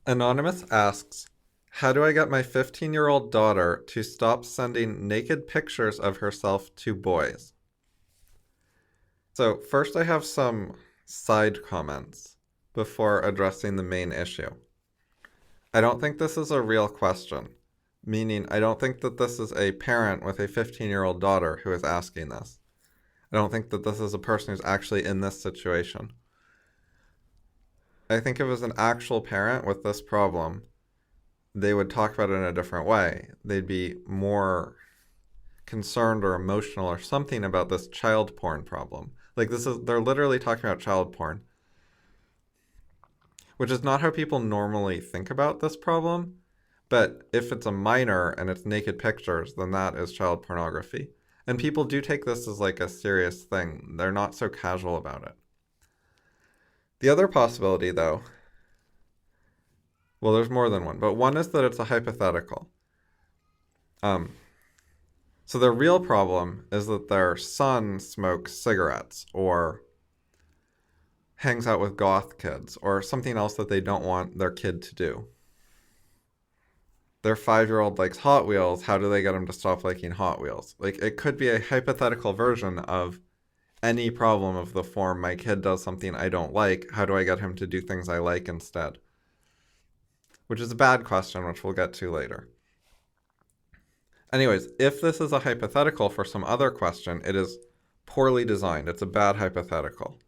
Anonymous asks, how do I get my 15-year-old daughter to stop sending naked pictures of herself to boys? So first I have some side comments before addressing the main issue. I don't think this is a real question, meaning I don't think that this is a parent with a 15-year-old daughter who is asking this. I don't think that this is a person who's actually in this situation. I think if it was an actual parent with this problem, they would talk about it in a different way. They'd be more concerned or emotional or something about this child porn problem. Like they're literally talking about child porn, which is not how people normally think about this problem. But if it's a minor and it's naked pictures, then that is child pornography. And people do take this as like a serious thing. They're not so casual about it. The other possibility, though, well, there's more than one, but one is that it's a hypothetical. So the real problem is that their son smokes cigarettes or hangs out with goth kids or something else that they don't want their kid to do. Their 5-year-old likes Hot Wheels. How do they get him to stop liking Hot Wheels? Like, it could be a hypothetical version of any problem of the form, my kid does something I don't like. How do I get him to do things I like instead? Which is a bad question, which we'll get to later. Anyways, if this is a hypothetical for some other question, it is poorly designed. It's a bad hypothetical.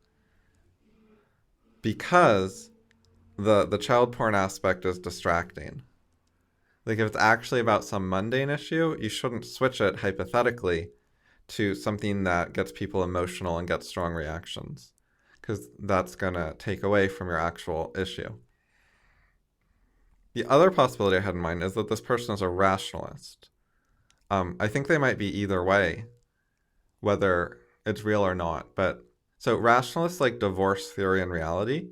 Because the child porn aspect is distracting. Like, if it's actually about some mundane issue, you shouldn't switch it hypothetically to something that gets people emotional and gets strong reactions, because that's going to take away from your actual issue. The other possibility I had in mind is that this person is a rationalist. I think they might be either way, whether it's real or not. But so rationalists like divorce theory and reality.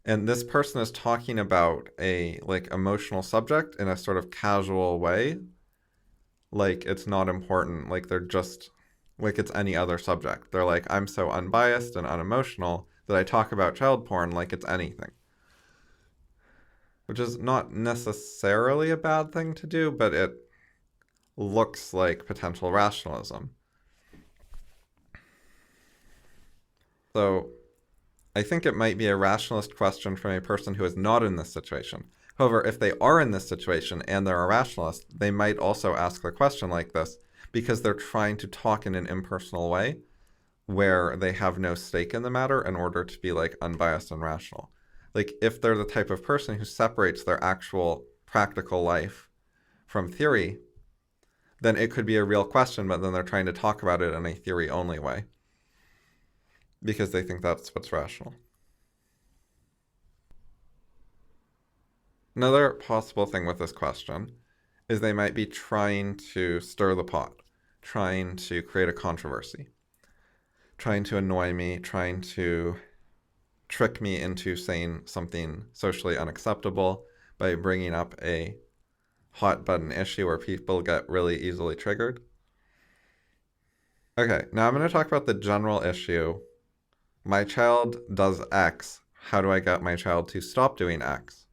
And this person is talking about a like emotional subject in a sort of casual way. Like it's not important. Like they're just like it's any other subject. They're like, I'm so unbiased and unemotional that I talk about child porn like it's anything. Which is not necessarily a bad thing to do, but it looks like potential rationalism. So I think it might be a rationalist question from a person who is not in this situation. However, if they are in this situation and they're a rationalist, they might also ask the question like this because they're trying to talk in an impersonal way where they have no stake in the matter in order to be like unbiased and rational. Like if they're the type of person who separates their actual practical life from theory, then it could be a real question, but then they're trying to talk about it in a theory-only way because they think that's what's rational. Another possible thing with this question is they might be trying to stir the pot, trying to create a controversy, trying to annoy me, trying to trick me into saying something socially unacceptable by bringing up a hot button issue where people get really easily triggered. Okay, now I'm going to talk about the general issue. My child does X. How do I get my child to stop doing X?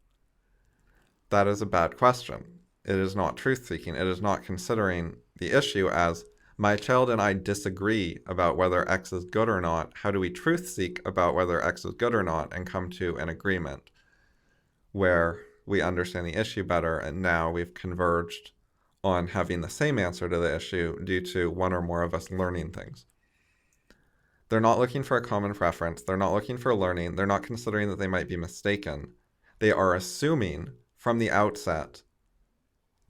That is a bad question. It is not truth-seeking. It is not considering the issue as my child and I disagree about whether X is good or not. How do we truth-seek about whether X is good or not and come to an agreement where we understand the issue better, and now we've converged on having the same answer to the issue due to one or more of us learning things. They're not looking for a common preference. They're not looking for learning. They're not considering that they might be mistaken. They are assuming from the outset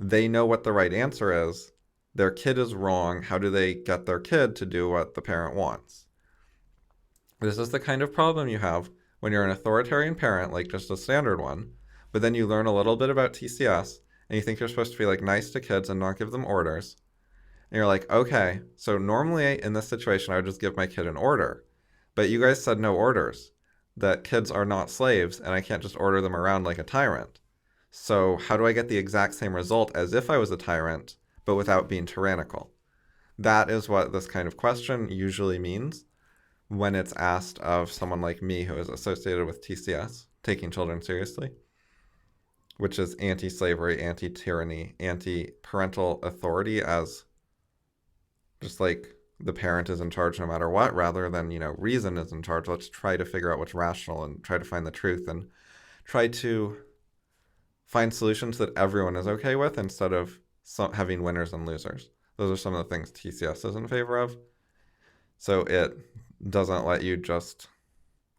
they know what the right answer is. Their kid is wrong. How do they get their kid to do what the parent wants? This is the kind of problem you have when you're an authoritarian parent, like just a standard one, but then you learn a little bit about TCS and you think you're supposed to be like nice to kids and not give them orders. And you're like, okay, so normally in this situation, I would just give my kid an order, but you guys said no orders, that kids are not slaves and I can't just order them around like a tyrant. So how do I get the exact same result as if I was a tyrant, but without being tyrannical? That is what this kind of question usually means when it's asked of someone like me who is associated with TCS, taking children seriously. which is anti-slavery, anti-tyranny, anti-parental authority as just like the parent is in charge no matter what, rather than, reason is in charge. Let's try to figure out what's rational and try to find the truth and try to find solutions that everyone is okay with instead of having winners and losers. Those are some of the things TCS is in favor of. So it doesn't let you just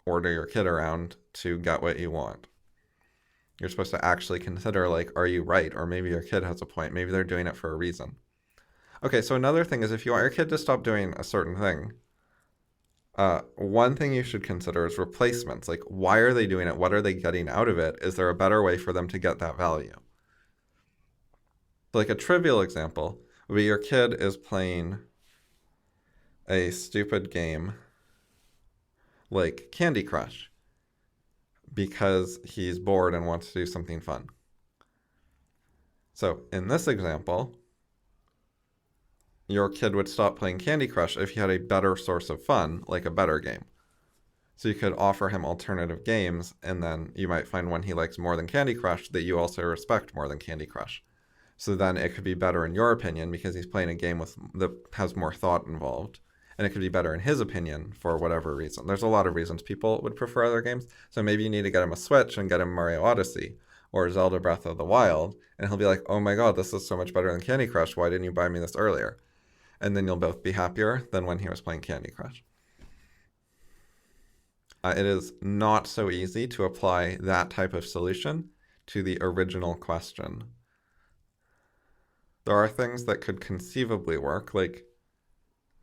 order your kid around to get what you want. You're supposed to actually consider, like, are you right? Or maybe your kid has a point. Maybe they're doing it for a reason. Okay, so another thing is if you want your kid to stop doing a certain thing, one thing you should consider is replacements. Like, why are they doing it? What are they getting out of it? Is there a better way for them to get that value? Like a trivial example would be your kid is playing a stupid game like Candy Crush because he's bored and wants to do something fun. So in this example, your kid would stop playing Candy Crush if he had a better source of fun, like a better game. So you could offer him alternative games, and then you might find one he likes more than Candy Crush that you also respect more than Candy Crush. So then it could be better in your opinion because he's playing a game that has more thought involved. And it could be better in his opinion for whatever reason. There's a lot of reasons people would prefer other games. So maybe you need to get him a Switch and get him Mario Odyssey or Zelda Breath of the Wild. And he'll be like, oh my god, this is so much better than Candy Crush. Why didn't you buy me this earlier? And then you'll both be happier than when he was playing Candy Crush. It is not so easy to apply that type of solution to the original question. There are things that could conceivably work, like,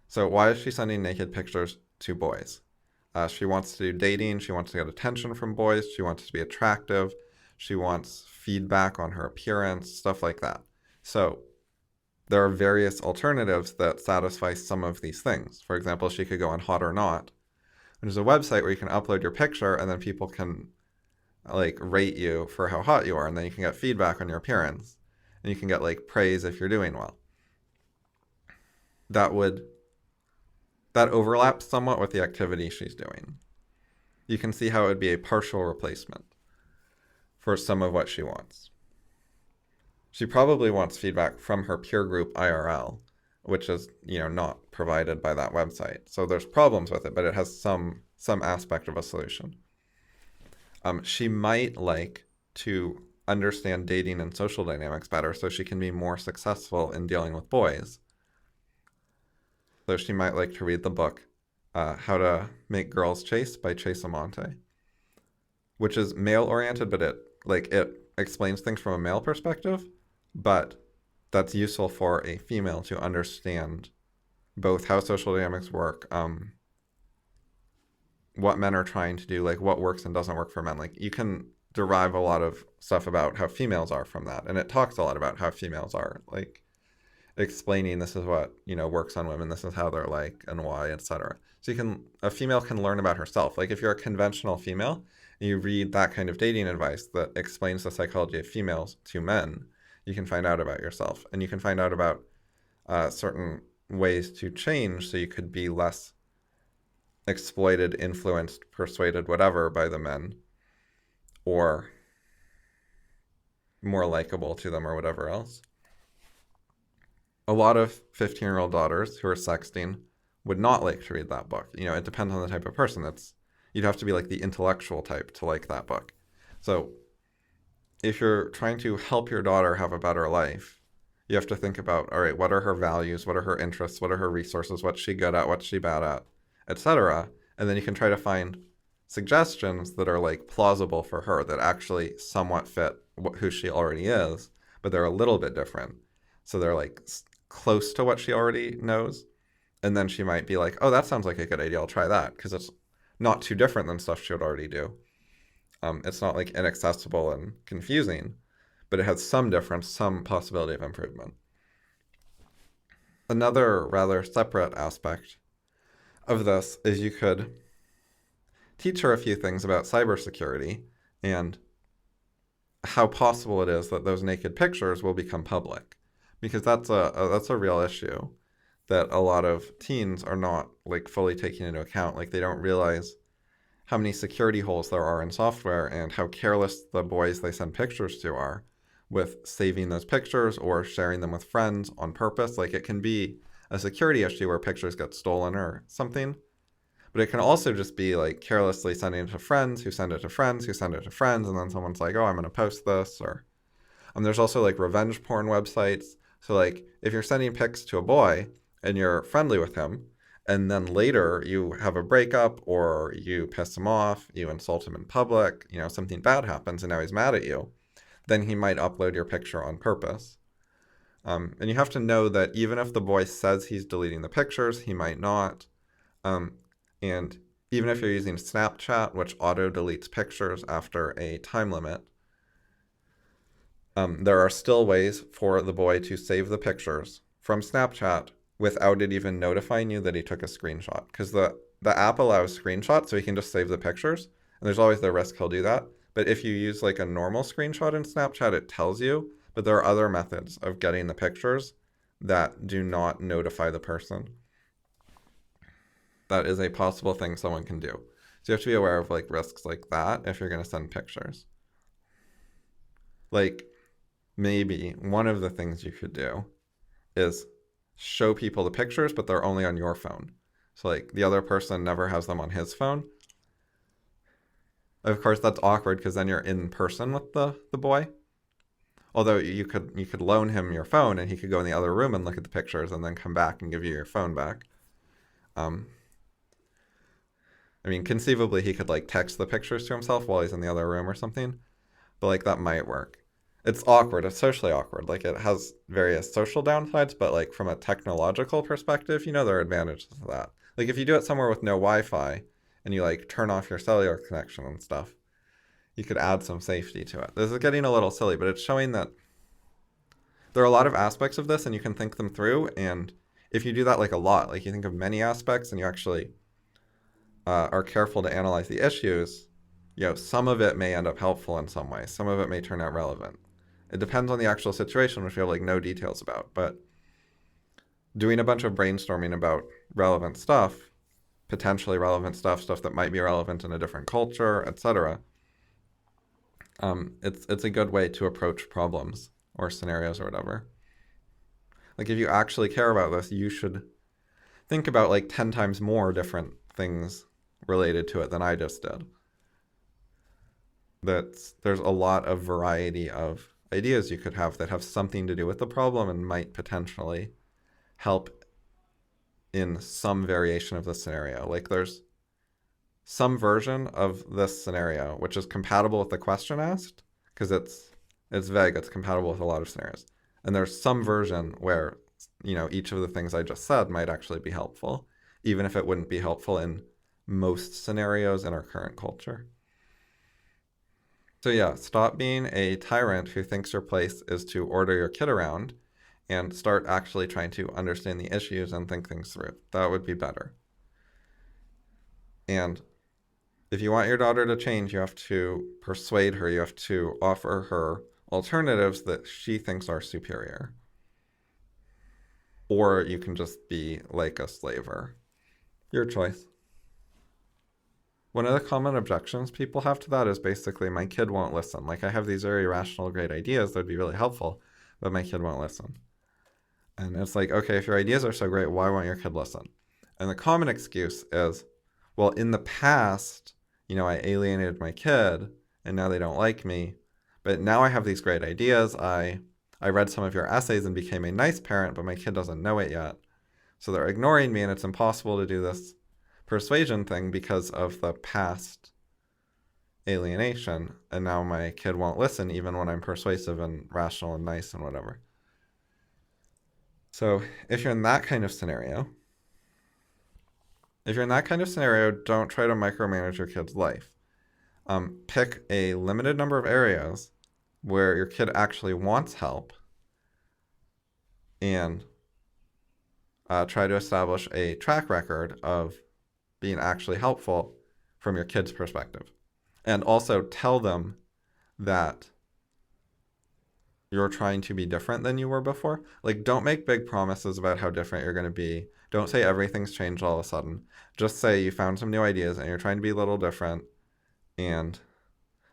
so why is she sending naked pictures to boys? She wants to do dating, she wants to get attention from boys, she wants to be attractive, she wants feedback on her appearance, stuff like that. So there are various alternatives that satisfy some of these things. For example, she could go on Hot or Not, which is a website where you can upload your picture and then people can rate you for how hot you are, and then you can get feedback on your appearance, and you can get praise if you're doing well. That overlaps somewhat with the activity she's doing. You can see how it would be a partial replacement for some of what she wants. She probably wants feedback from her peer group IRL, which is, not provided by that website. So there's problems with it, but it has some aspect of a solution. She might like to understand dating and social dynamics better so she can be more successful in dealing with boys. So she might like to read the book, How to Make Girls Chase by Chase Amante, which is male-oriented, but it explains things from a male perspective, but that's useful for a female to understand both how social dynamics work, what men are trying to do, what works and doesn't work for men. You can derive a lot of stuff about how females are from that, and it talks a lot about how females are, explaining this is what works on women, this is how they're like and why, etc. So a female can learn about herself. If you're a conventional female and you read that kind of dating advice that explains the psychology of females to men, you can find out about yourself, and you can find out about certain ways to change so you could be less exploited, influenced, persuaded, whatever by the men, or more likable to them or whatever else. A lot of 15-year-old daughters who are sexting would not like to read that book. It depends on the type of person. You'd have to be the intellectual type to like that book. So if you're trying to help your daughter have a better life, you have to think about, all right, what are her values? What are her interests? What are her resources? What's she good at? What's she bad at? Etc. And then you can try to find suggestions that are plausible for her, that actually somewhat fit who she already is, but they're a little bit different. So they're close to what she already knows. And then she might be like, oh, that sounds like a good idea. I'll try that, because it's not too different than stuff she would already do. It's not inaccessible and confusing, but it has some difference, some possibility of improvement. Another rather separate aspect of this is you could teach her a few things about cybersecurity and how possible it is that those naked pictures will become public, because that's a real issue that a lot of teens are not fully taking into account. They don't realize how many security holes there are in software and how careless the boys they send pictures to are with saving those pictures or sharing them with friends on purpose. Like, it can be a security issue where pictures get stolen or something, but it can also just be like carelessly sending it to friends who send it to friends who send it to friends, and then someone's like, oh, I'm going to post this. Or there's also like revenge porn websites. So like if you're sending pics to a boy and you're friendly with him, and then later you have a breakup or you piss him off, you insult him in public, something bad happens and now he's mad at you, then he might upload your picture on purpose. And you have to know that even if the boy says he's deleting the pictures, he might not. And even if you're using Snapchat, which auto-deletes pictures after a time limit, there are still ways for the boy to save the pictures from Snapchat without it even notifying you that he took a screenshot. Because the app allows screenshots, so he can just save the pictures. And there's always the risk he'll do that. But if you use like a normal screenshot in Snapchat, it tells you. But there are other methods of getting the pictures that do not notify the person. That is a possible thing someone can do. So you have to be aware of like risks like that if you're going to send pictures. Like, maybe one of the things you could do is show people the pictures, but they're only on your phone. So like the other person never has them on his phone. Of course, that's awkward because then you're in person with the boy. Although you could loan him your phone and he could go in the other room and look at the pictures and then come back and give you your phone back. I mean, conceivably he could like text the pictures to himself while he's in the other room or something. But like that might work. It's awkward. It's socially awkward. Like, it has various social downsides, but like from a technological perspective, there are advantages to that. Like, if you do it somewhere with no Wi-Fi and you like turn off your cellular connection and stuff, you could add some safety to it. This is getting a little silly, but it's showing that there are a lot of aspects of this and you can think them through. And if you do that like a lot, like you think of many aspects and you actually are careful to analyze the issues, some of it may end up helpful in some way. Some of it may turn out relevant. It depends on the actual situation, which we have like no details about. But doing a bunch of brainstorming about relevant stuff, potentially relevant stuff that might be relevant in a different culture, etc. It's a good way to approach problems or scenarios or whatever. Like, if you actually care about this, you should think about like 10 times more different things related to it than I just did. There's a lot of variety of ideas you could have that have something to do with the problem and might potentially help in some variation of the scenario. Like, there's some version of this scenario which is compatible with the question asked, because it's vague, it's compatible with a lot of scenarios. And there's some version where, each of the things I just said might actually be helpful, even if it wouldn't be helpful in most scenarios in our current culture. So yeah, stop being a tyrant who thinks your place is to order your kid around and start actually trying to understand the issues and think things through. That would be better. And if you want your daughter to change, you have to persuade her, you have to offer her alternatives that she thinks are superior. Or you can just be like a slaver. Your choice. One of the common objections people have to that is basically, my kid won't listen. Like, I have these very rational, great ideas that would be really helpful, but my kid won't listen. And it's like, okay, if your ideas are so great, why won't your kid listen? And the common excuse is, well, in the past, I alienated my kid and now they don't like me, but now I have these great ideas. I read some of your essays and became a nice parent, but my kid doesn't know it yet. So they're ignoring me and it's impossible to do this persuasion thing because of the past alienation, and now my kid won't listen even when I'm persuasive and rational and nice and whatever. So if you're in that kind of scenario, don't try to micromanage your kid's life. Pick a limited number of areas where your kid actually wants help and try to establish a track record of being actually helpful from your kid's perspective. And also tell them that you're trying to be different than you were before. Like, don't make big promises about how different you're going to be. Don't say everything's changed all of a sudden. Just say you found some new ideas and you're trying to be a little different. And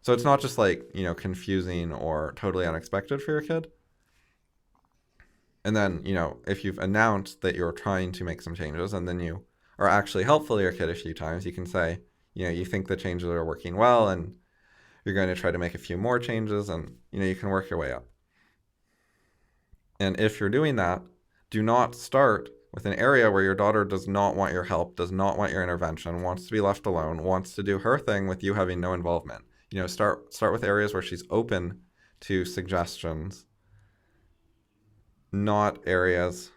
so it's not just like, confusing or totally unexpected for your kid. And then, if you've announced that you're trying to make some changes and then you are actually helpful to your kid a few times, you can say, you think the changes are working well and you're going to try to make a few more changes, and, you can work your way up. And if you're doing that, do not start with an area where your daughter does not want your help, does not want your intervention, wants to be left alone, wants to do her thing with you having no involvement. Start with areas where she's open to suggestions, not areas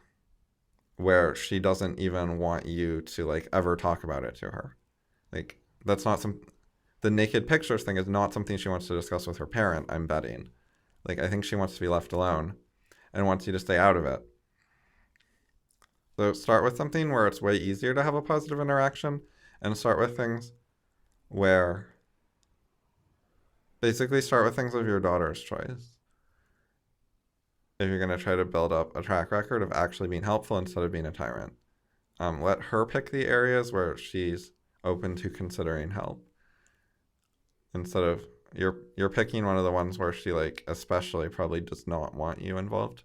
where she doesn't even want you to like ever talk about it to her. Like, that's not the naked pictures thing is not something she wants to discuss with her parent, I'm betting. Like, I think she wants to be left alone and wants you to stay out of it. So start with something where it's way easier to have a positive interaction, and start with things of your daughter's choice. If you're going to try to build up a track record of actually being helpful instead of being a tyrant. Let her pick the areas where she's open to considering help. Instead of you're picking one of the ones where she like especially probably does not want you involved.